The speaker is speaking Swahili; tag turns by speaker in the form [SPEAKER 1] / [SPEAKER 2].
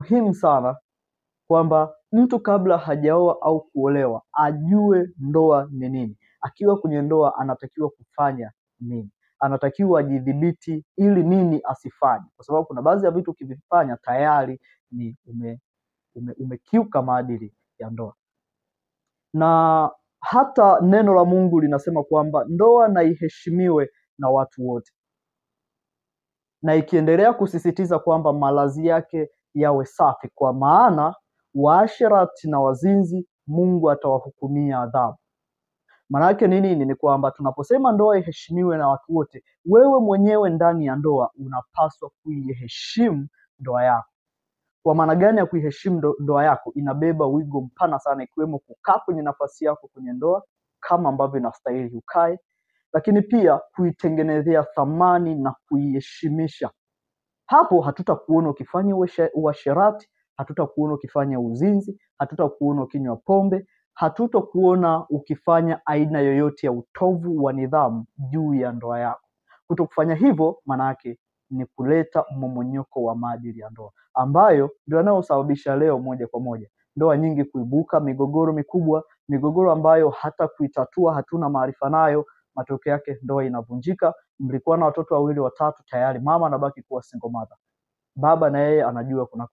[SPEAKER 1] muhimu sana kwamba mtu kabla hajaoa au kuolewa ajue ndoa ni nini. Akiwa kwenye ndoa anatakiwa kufanya nini, anatakiwa ajidhibiti ili nini asifanye, kwa sababu kuna baadhi ya vitu ukivifanya tayari ni umekiuka maadili ya ndoa. Na hata neno la Mungu linasema kwamba ndoa na iheshimiwe na watu wote, na ikiendelea kusisitiza kwamba malazi yake yawe safi, kwa maana waasherati na wazinzi Mungu atawahukumia adhabu. Maana yake nini? Ni kwamba tunaposema ndoa iheshimiwe na watu wote, wewe mwenyewe ndani ya ndoa unapaswa kuiheshimu ndoa yako. Kwa maana gani ya kuiheshimu ndoa yako? Inabeba wigo mpana sana, ikiwemo kukaa kwenye nafasi yako kwenye ndoa kama ambavyo inastahili ukae, lakini pia kuitengenezea thamani na kuiheshimisha. Hapo hatutakuona ukifanya uasherati, hatutakuona ukifanya uzinzi, hatutakuona ukinywa pombe, hatutakuona ukifanya aina yoyote ya utovu wa nidhamu juu ya ndoa yako. Kutokufanya hivyo maana yake ni kuleta mmomonyoko wa maadili ya ndoa, ambayo ndio yanayosababisha leo moja kwa moja ndoa nyingi kuibuka, migogoro mikubwa, migogoro ambayo hata kuitatua hatuna maarifa nayo. Matokeo yake ndoa inavunjika. Mlikuwa na watoto 2 watatu, tayari mama anabaki kuwa single mother, baba na yeye anajua kuna